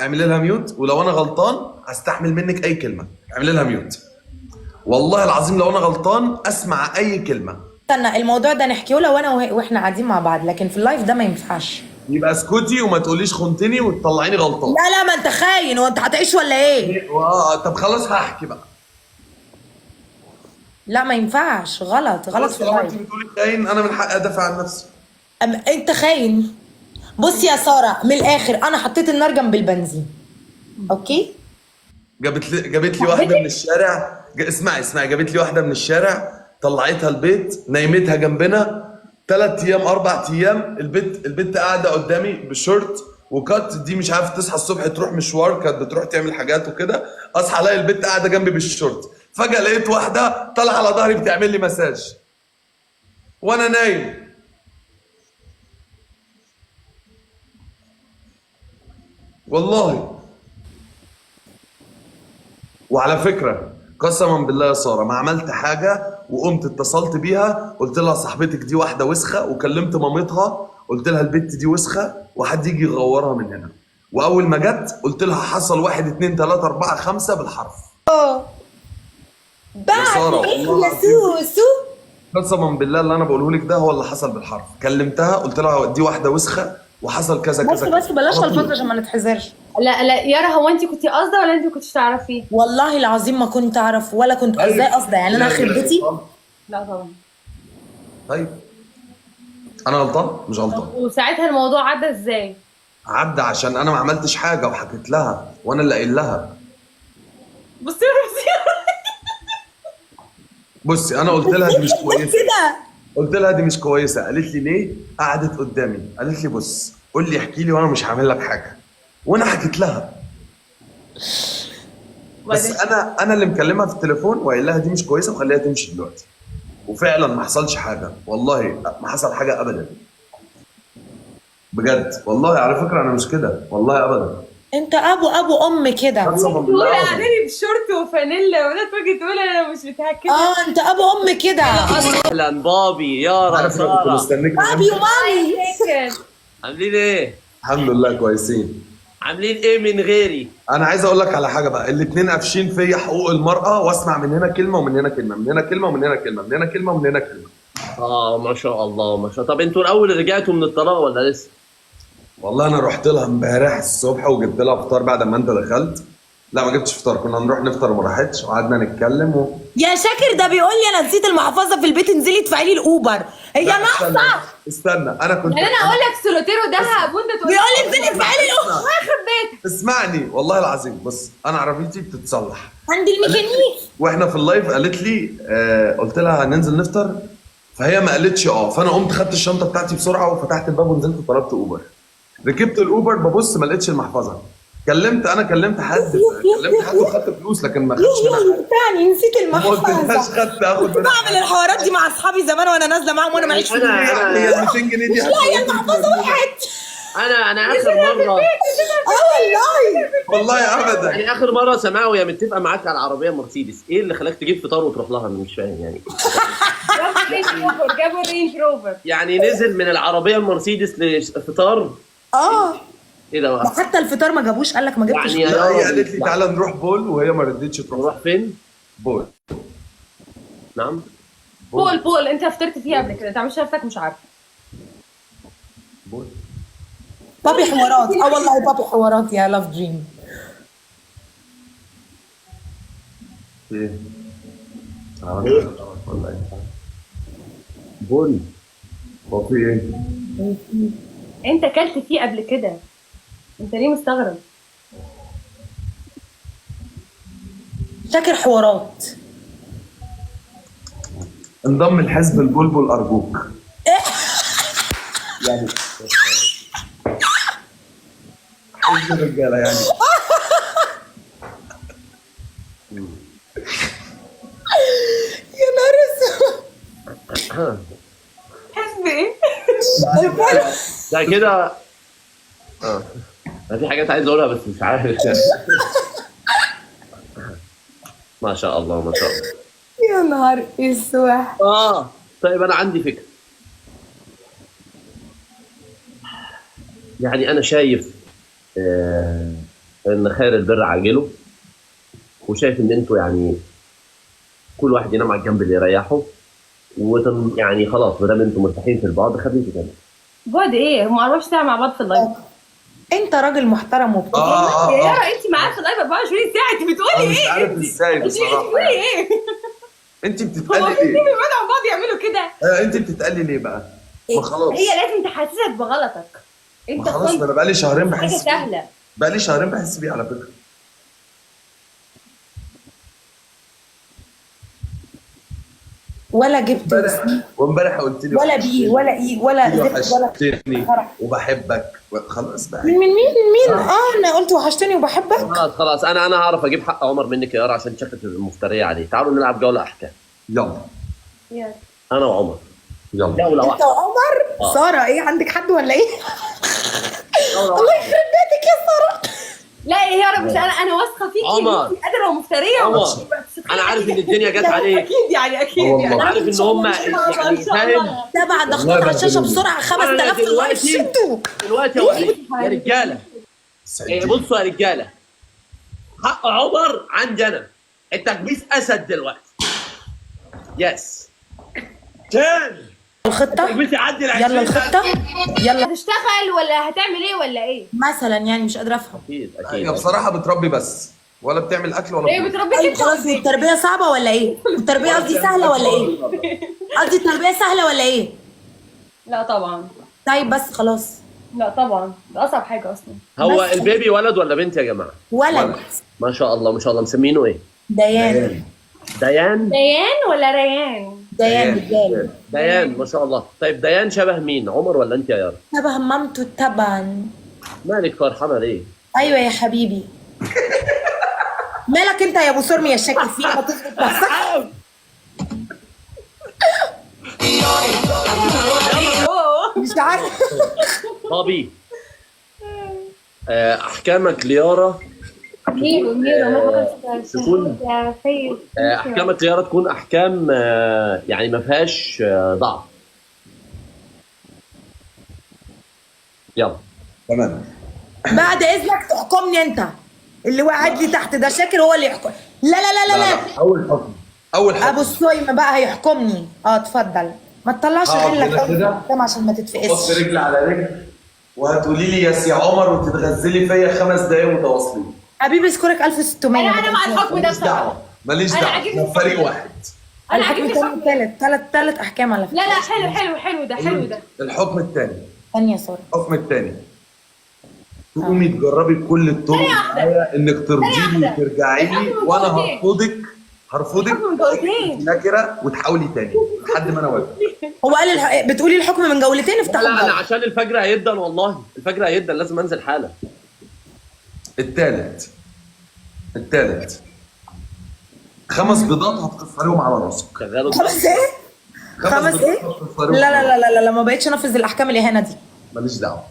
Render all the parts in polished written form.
اعملي لها ميوت، ولو انا غلطان هستحمل منك اي كلمه. اعملي لها ميوت. والله العظيم لو انا غلطان اسمع اي كلمه. استنى، الموضوع ده نحكيه لو انا واحنا قاعدين مع بعض، لكن في اللايف ده ما ينفعش. يبقى اسكتي وما تقوليش خنتني وتطلعيني غلطان. لا لا، ما انت خاين، هو انت هتعيش ولا ايه؟ طب خلاص هحكي بقى. لا ما ينفعش، غلط غلط خلاص في طالما انت اللايف. بتقولي خاين انا من حقي ادافع عن نفسي. انت خاين. بص يا ساره، من الاخر انا حطيت النار جنب البنزين، اوكي؟ جابت لي واحده من الشارع. اسمعي جابت لي واحده من الشارع، طلعتها البيت، نيمتها جنبنا 3 ايام 4 ايام. البت قاعده قدامي بشورت وكات. دي مش عارف تصحى الصبح تروح مشوار، كانت بتروح تعمل حاجات وكده. اصحى الاقي البت قاعده جنبي بالشورت. فجاه لقيت واحده طالعه على ظهري بتعمل لي مساج وانا نايم. والله. وعلى فكرة قسما بالله يا سارة ما عملت حاجة، وقمت اتصلت بيها قلت لها صاحبتك دي واحدة وسخة، وكلمت مامتها قلت لها البت دي وسخة وحد يجي يغورها من هنا. وأول ما جت قلت لها حصل 1 2 3 4 5 بالحرف. يا بعد سارة ايه والله يا العظيم سوسو؟ قسما بالله اللي أنا بقوله لك ده هو اللي حصل بالحرف. كلمتها قلت لها دي واحدة وسخة وحصل كذا بس كذا بس كذا بلاش على الفاظ طول. عشان ما نتحذرش. لا لا يارا، هو انت كنتي قاصده ولا انت كنتش تعرفيه؟ والله العظيم ما كنت اعرف ولا كنت طيب. ازاي قصدي، يعني انا خربتي. لا طبعا. طيب أنا غلطان مش غلطان؟ وساعتها الموضوع عدى ازاي؟ عدى عشان انا ما عملتش حاجه وحكيت لها وانا اللي قايل لها. بصي بصي انا قلت لها دي مش كويسه. كده قلت لها دي مش كويسه. قالت لي ليه؟ قعدت قدامي قالت لي بص قول لي احكي لي وانا مش هعمل لك حاجه. وانا حكيت لها. بس انا اللي مكلمها في التليفون وقايل لها دي مش كويسه وخليها تمشي دلوقتي. وفعلا ما حصلش حاجه، والله ما حصل حاجه ابدا. بجد والله على فكره انا مش كده والله ابدا. انت ابو ام كده. قسما بالله تقولي العظيم. قاعداني بشورت وفانيلا ولا تيجي تقولي انا مش بتاع كده. انت ابو ام كده. اهلا بابي يارا عارف انا كنت سارة، مستنيك من ابي إمتى؟ ومامي. عاملين ايه؟ الحمد لله كويسين. عاملين ايه من غيري؟ انا عايز اقول لك على حاجه بقى، الاثنين قافشين فيا حقوق المراه، واسمع من هنا كلمه ومن هنا كلمه، من هنا كلمه ومن هنا كلمه، من هنا كلمه ومن هنا كلمه. ما شاء الله ما شاء الله. طب انتوا الاول رجعتوا من الطلاق ولا لسه؟ والله انا رحت لها امبارح الصبح وجبت لها فطار بعد ما انت دخلت. لا ما جبتش فطار، كنا هنروح نفطر وما راحتش وقعدنا نتكلم يا شاكر ده بيقول لي انا نسيت المحفظه في البيت، انزلي ادفعي لي الاوبر. هي لا، ناقصه. استنى انا كنت يعني انا اقول لك سولوتيرو دهب وانت تقول بيقول لي انزلي ادفعي لي الاوبر. يخرب بيتك. اسمعني والله العظيم. بص انا عربيتي بتتصلح عند الميكانيك. واحنا في اللايف قالت لي قلت لها هننزل نفطر، فهي ما قالتش فانا قمت خدت الشنطه بتاعتي بسرعه وفتحت الباب ونزلت وطلبت اوبر. ركبت الاوبر ببص ما لقيتش المحفظه. كلمت حد وخدت فلوس لكن ما خدتش منها حاجه. تاني نسيت ما قلتلهاش المحفظه. خدت اخد كنت منها بعمل حاجه. الحوارات دي مع اصحابي زمان وانا نازله معاهم وانا معيش فلوس. هي ال 200 جنيه دي لا هي المحفظه وقعت. انا اخر مره والله. والله ابدا. يعني اخر مره سماها وهي متفقه معاك على عربيه مرسيدس، ايه اللي خلاك تجيب فطار وتروح لها؟ انا مش فاهم يعني. جابوا رينج روفر. يعني نزل من العربيه المرسيدس لفطار؟ ايه ده بقى؟ حتى الفطار ما جابوش، قال لك ما جبتش. يعني لا هي قالت لي تعالى نروح بول وهي ما رضتش تروح. نروح فين؟ بول. نعم؟ بول انت فطرت فيها قبل كده، تعملش نفسك مش عارفه. بول. بابي حوارات. والله بابي حوارات يا لاف دريم. ايه؟ ولا ايه؟ بول. هو في ايه؟ انت اكلت فيه قبل كده، انت ليه مستغرب؟ شاكر حوارات. انضم الحزب البلبل ارجوك. يعني حزب الرجاله يعني. يا نهار اسود. حزب ايه؟ ده كده في حاجات عايز اقولها بس مش عارف يعني. ما شاء الله ما شاء الله. يا نهار اسود. طيب انا عندي فكره. يعني انا شايف ان خير البر عاجله، وشايف ان انتوا يعني كل واحد ينام على الجنب اللي يريحه، يعني خلاص ما دام انتوا مرتاحين في البعض خليكم كده. بعد ايه؟ هم 24 ساعه مع بعض في اللايف. انت راجل محترم وبتقول يا يارا انت معايا في اللايف 24 ساعه، انت بتقولي مش ايه؟ عارف انت ازاي انت بصراحه بتقولي يعني. ايه؟ انت هو بتتقلي في اتنين ليه؟ بيبعدوا عن بعض يعملوا كده؟ انت بتتقلي ليه بقى؟ ما خلاص. هي لازم تحسسك بغلطك. ما انت خلاص، ما انا بقالي شهرين حاجه بحس بيه. سهله. بقالي شهرين بحس بيه على فكره. ولا جبت وامبارح قلت لي ولا بي ولا اي ولا زفت ولا وحشتني فرح. وبحبك خلاص بقى. مين انا قلت وحشتني وبحبك. خلاص انا هعرف اجيب حق عمر منك يا يارا عشان شكلك المفتريه عليه. تعالوا نلعب جوله احكام. يلا يلا. انا وعمر يلا. جوله انت واحده. وعمر. ساره ايه عندك حد ولا ايه؟ جوله الله واحده. يخرب بيتك يا ساره. لا يا يارا، مش انا واثقه فيكي. عمر. انت قادره ومفتريه عمر انا عارف ان الدنيا جت عليك. اكيد يعني اكيد والله. يعني. عارف ان هم يعني فاهم. تبع ضغطات على الشاشه بسرعه 5000 في اللايف شدوا. دلوقتي يا رجاله بصوا يا رجاله، حق عمر عندي انا. التكبيس اسد دلوقتي. يس كان الخطه التكبيس يعدي يلا الخطه يلا هتشتغل ولا هتعمل ايه ولا ايه؟ مثلا يعني مش قادره افهم. اكيد هي اكيد. بصراحه بتربي بس ولا بتعمل اكل ولا ايه بتربيك طيب انت خلاص، ولا إيه؟ والتربيه صعبه ولا ايه؟ التربيه قصدي سهله ولا ايه؟ قصدي التربيه سهله ولا ايه؟ لا طبعا. طيب بس خلاص. لا طبعا، ده اصعب حاجه اصلا. هو بس. البيبي ولد ولا بنت يا جماعه؟ ولد. ما شاء الله ما شاء الله. مسمينه ايه؟ ديان. ديان. ديان ولا ريان؟ ديان رجال. ديان ما شاء الله. طيب ديان شبه مين؟ عمر ولا انت يا يارا؟ شبه مامته طبعا. مالك فرحانه ليه؟ ايوه يا حبيبي. مالك انت يا ابو سرمي يا شاكر فيه ما تظبط نفسك. مش عارف. بابي احكامك ليارا ميرو ما تكون يا سيد. احكامك ليارا تكون احكام يعني ما فيهاش ضعف. يلا تمام. بعد اذنك تحكمني انت. اللي قاعد لي تحت ده شاكر هو اللي يحكم. لا لا لا لا لا. اول حكم. اول حكم. ابو السويم بقى هيحكمني. اتفضل. ما تطلعش غلك كده. قدام عشان ما حط تتفقسش. رجل على رجل وهتقولي لي يا سي عمر وتتغزلي فيا 5 دقايق متواصلين. حبيبي اذكرك 1600. انا مع الحكم ده ماليش بصراحه. دعوه ماليش أنا دعوه. عاجبني احنا فريق واحد. انا الحكم عاجبني الثاني ثلاث احكام على فكره. لا حلو ده حلو ده. الحكم الثاني. ثانيه يا ساره. الحكم الثاني تقومي تجربي بكل الطرق معايا انك ترضيني وترجعي لي وانا هرفضك الحكم من جولتين. نكره وتحاولي تاني لحد ما انا واقف. هو قال بتقولي الحكم من جولتين لا افتحوا لا انا الجولة. عشان الفجر هيبدا والله. الفجر هيبدا لازم انزل حالا. الثالث 5 بيضات هتكسريهم على راسك. شغاله 5 ايه؟ 5 ايه؟ لا لا لا لا لا ما بقتش انفذ الاحكام الاهانه دي. ماليش دعوه.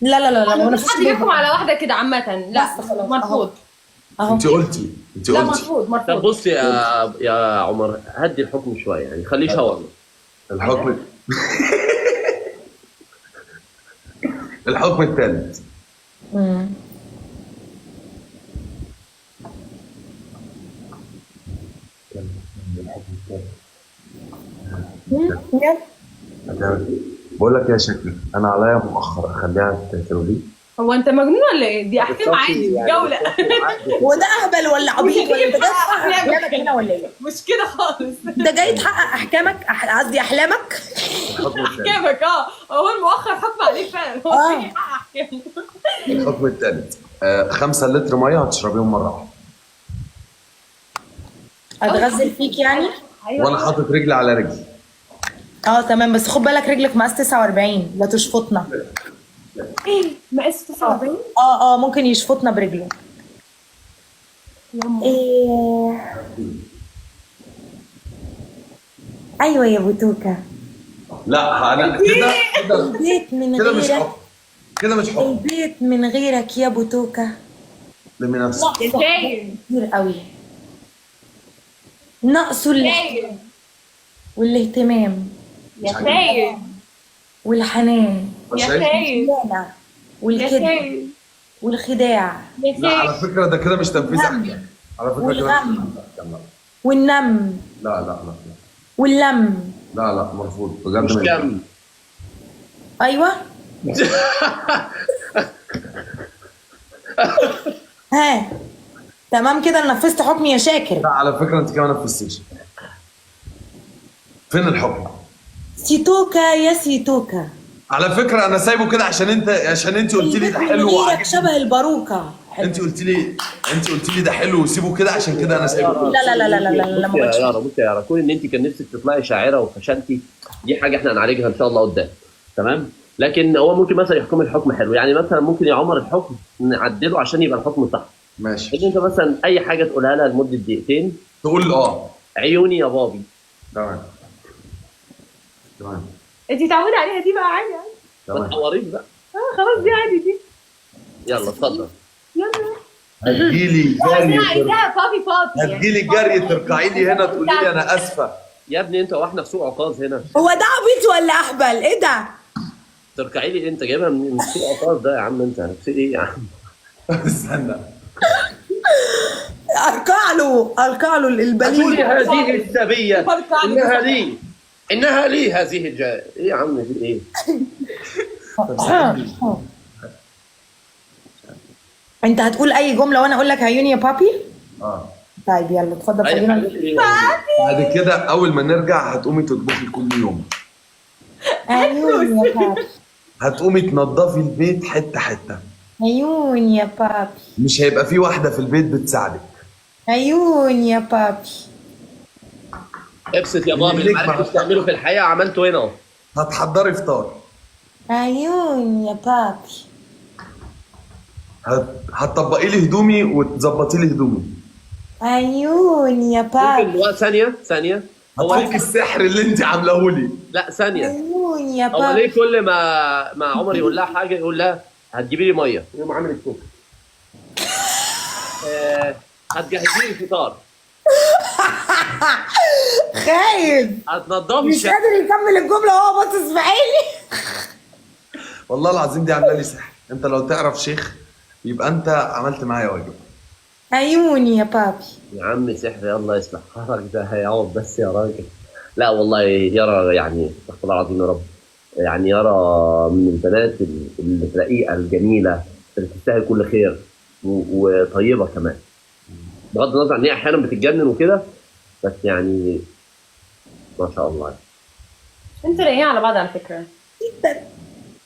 لا لا لا لا ما مش حد يحكم على واحده كده عامه. لا بس خلاص. مرفوض. اهو. انت قلتي لا مرفوض طب بص يا عمر هدي الحكم شويه يعني خليه شاور. الحكم الحكم الثالث بقول لك يا شكل انا عليا مؤخر اخليها تقولي. هو انت مجنون ولا ايه؟ دي احكام عادي جوله. هو ده اهبل ولا عبيط ولا انت جاي تحقق احلامك هنا ولا ايه؟ مش كده خالص. انت جاي تحقق احكامك قصدي احلامك. احكامك هو المؤخر حكم عليه فعلا. هو بيحقق احكامه. الحكم الثالث 5 لتر ميه هتشربيهم مره واحده. اتغزل فيك يعني؟ وانا حاطط رجلي على رجلي. تمام بس خد بالك رجلك مقاس 49 لا تشفطنا. ايه مقاس 49؟ ممكن يشفطنا برجله. ايه ايوه يا بوتوكا. لا انا كده البيت من كده مش غيرك. حب. كده مش حب. البيت من غيرك يا بوتوكا. لمي نفسك. كتير قوي. نقصه والاهتمام يا سيد والحنان يا سيد يا والكذب سيد والخداع يا لا على شيخ. فكره ده كده مش تنفيذ احكام. على فكره كده والغم. لا والنم لا لا لا واللم. لا لا مرفوض بجد مش ما ينفعش. كم. ايوه. ها تمام كده نفذت حكمي يا شاكر. لا على فكره انت كمان نفذتيش. فين الحكم؟ سيتوكا يا سيتوكا. على فكره انا سايبه كده عشان انت قلت لي ده حلو غيرك وعجبني. شبه الباروكه. انت قلت لي ده حلو وسيبه كده عشان كده انا سايبه كده. لا لا لا لا لا لا بصي ما يا قلتش. يارا، بصي يا يارا، كون ان انت كان نفسك تطلعي شاعره وفشلتي، دي حاجه احنا هنعالجها ان شاء الله قدام. تمام. لكن هو ممكن مثلا يحكم الحكم حلو، يعني مثلا ممكن يا عمر الحكم نعدله عشان يبقى الحكم صح. ماشي. ان انت مثلا اي حاجه تقولها لها لمده دقيقتين. تقول عيوني يا بابي. تمام تمام انت متعوده عليها دي بقى عادي عادي. ما تمام. تحوريش بقى. خلاص دي عادي دي. يلا اتفضل. يلا. هتجيلي انا جري عايزاها بابي بابي. هتجيلي جري تركعي لي هنا تقولي لي انا اسفه. يا ابني انت واحنا في سوق عكاظ هنا. هو ده عبيط ولا اهبل؟ ايه ده؟ تركعي لي انت جايبها من سوق عكاظ ده يا عم، انت في ايه يا عم؟ استنى. اركع له البليل. هذه السبيه انها لي هذه ايه يا عم دي ايه؟ انت هتقول اي جمله وانا اقول لك عيوني يا بابي. طيب يلا اتفضل اي خلينا. حاجه. بعد كده اول ما نرجع هتقومي تطبخي كل يوم. عيوني يا بابي. هتقومي تنظفي البيت حته حته. عيوني يا بابي. مش هيبقى في واحده في البيت بتساعدك. عيوني يا بابي. ابسط يا بابي اللي ما عرفتش تعمله في الحياه عملته هنا اهو. هتحضري فطار. عيوني يا بابي. هتطبقي لي هدومي وتظبطي لي هدومي. عيوني يا ممكن بابي. دلوقتي ثانيه هو هتفك السحر اللي انت عاملاه لي. لا ثانيه. عيوني يا هو ليه بابي. كل ما عمر يقول لها حاجه يقول لها هتجيبي لي ميه يقوم عامل السكر. هتجهزي لي الفطار. خايف هتنضفي مش الشقه. قادر يكمل الجمله وهو باصص في عيني. والله العظيم دي عامله لي سحر. انت لو تعرف شيخ يبقى انت عملت معايا واجب. عيوني يا بابي. يا عم سحر يلا يصلح حالك ده هيقعد بس يا راجل. لا والله يارا يعني استغفر الله العظيم يا رب. يعني يارا من البنات الرقيقه الجميله اللي تستاهل كل خير وطيبه كمان. بغض النظر عن هي احيانا بتتجنن وكده بس يعني ما شاء الله. انتوا رايقين على بعض على فكره.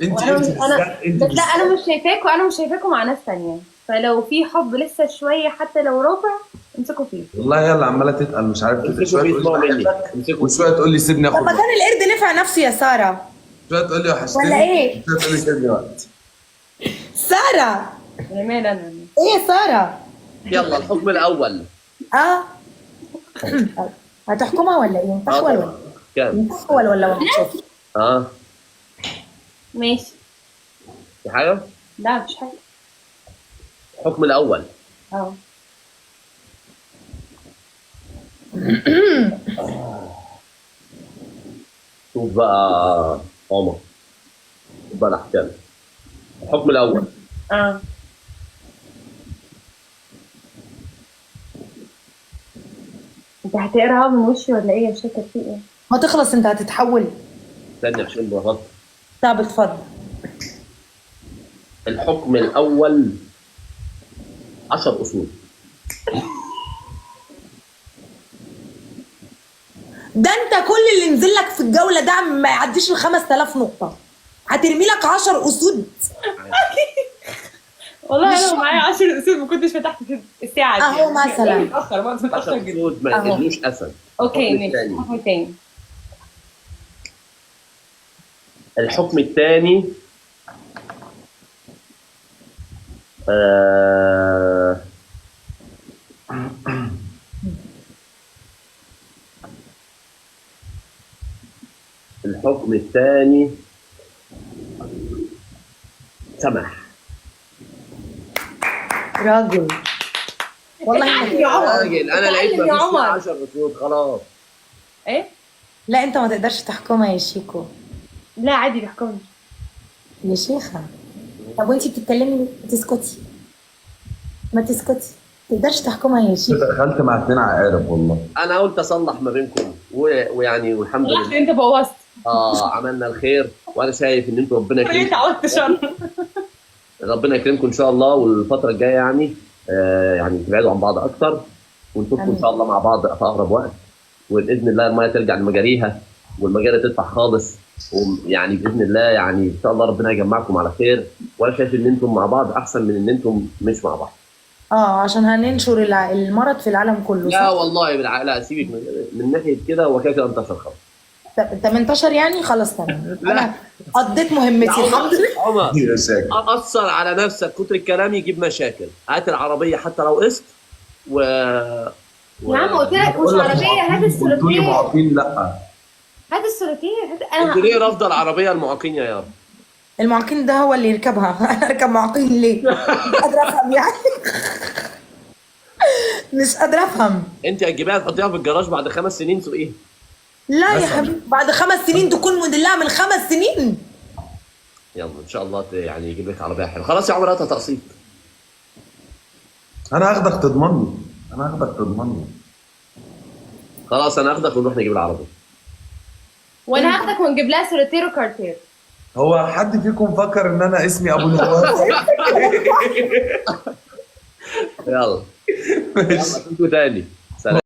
انت وانا انت انا انت بس لا انا مش شايفاكوا، انا مش شايفاكوا مع ناس تانية، فلو في حب لسه شويه حتى لو ربع امسكوا فيه. والله هي اللي عماله تتقل مش عارف كده. امسكوا شويه فيه تقول اسمعوا لي مني. بحبك امسكوا وشويه تقول لي سيبني طب اخد ما وقت. كان القرد نفع نفسه يا ساره. شويه تقول لي وحشتني ولا ايه؟ شويه تقول لي سيبني وقت. ساره يا مان انا ايه يا ساره؟ يلا الحكم الاول. هتحكمها ولا ايه؟ متحول ولا كام؟ متحول ولا مكشوف؟ ماشي. في حاجه؟ لا مفيش حاجه. الحكم الاول. شوف بقى عمر. شوف بقى الاحكام. الحكم الاول. انت هتقراها من وشي ولا ايه يا شاكر؟ في ايه؟ ما تخلص انت هتتحول. استنى عشان بغلط. طب اتفضل. الحكم الاول 10 اصول. ده انت كل اللي نزل لك في الجوله ده ما يعديش ال 5000 نقطه. هترمي لك 10 اسود. والله انا لو معايا 10 اسود ما كنتش فتحت الساعه دي. اهو مثلا. متاخر بقى 10 متاخر جدا. اسود ما يقلوش اسد. اوكي الحكم ماشي. الثاني. الحكم الثاني. الحكم الثاني الحكم الثاني سمح. راجل والله يا عمر. راجل انا لقيت اتعلم يا مفيش عمر. 10 اسود خلاص. ايه؟ لا انت ما تقدرش تحكمها يا شيكو. لا عادي بيحكمني. يا شيخه طب وانتي بتتكلمي ليه؟ ما تسكتي، ما تسكتي، ما تقدرش تحكمها يا شيخ. دخلت مع اتنين عقارب والله. انا قلت اصلح ما بينكم ويعني والحمد طلعت لله انت بوظت. عملنا الخير، وانا شايف ان انتوا ربنا ليه يكرمكم، تعودت شر؟ ربنا يكرمكم ان شاء الله، والفتره الجايه يعني يعني تبعدوا عن بعض اكتر، ونشوفكم ان شاء الله مع بعض في اقرب وقت، وباذن الله الميه ترجع لمجاريها والمجاري تدفع خالص، ويعني باذن الله يعني ان شاء الله ربنا يجمعكم على خير، وانا شايف ان انتم مع بعض احسن من ان انتم مش مع بعض. عشان هننشر المرض في العالم كله، لا صح؟ والله لا سيبك من ناحيه كده، هو كده انتشر خالص. 18 يعني خلاص تمام. لا. انا قضيت مهمتي الحمد لله. عمر يا ساكت. اثر على نفسك، كتر الكلام يجيب مشاكل، هات العربيه حتى لو قسط يا عم قلت لك مش عربيه، هات قلتولي السولوتيه، معاقين لا. هات السولوتيه، هات انت ليه رافضه العربيه المعاقين يا يارا؟ المعاقين ده هو اللي يركبها. انا اركب معاقين ليه؟ مش قادره افهم يعني. مش قادره افهم. انت هتجيبيها تحطيها في الجراج بعد 5 سنين سوقيها. لا يا حبيبي، بعد 5 سنين تكون موديلها من 5 سنين. يلا ان شاء الله يعني يجيب لك عربيه حلوه. خلاص يا عمر هاتها تقسيط. انا هاخدك تضمني، انا هاخدك تضمني. خلاص انا هاخدك ونروح نجيب العربيه. وانا هاخدك ونجيب لها سولوتير وكارتير. هو حد فيكم فكر ان انا اسمي ابو نواف؟ يلا يلا تاني.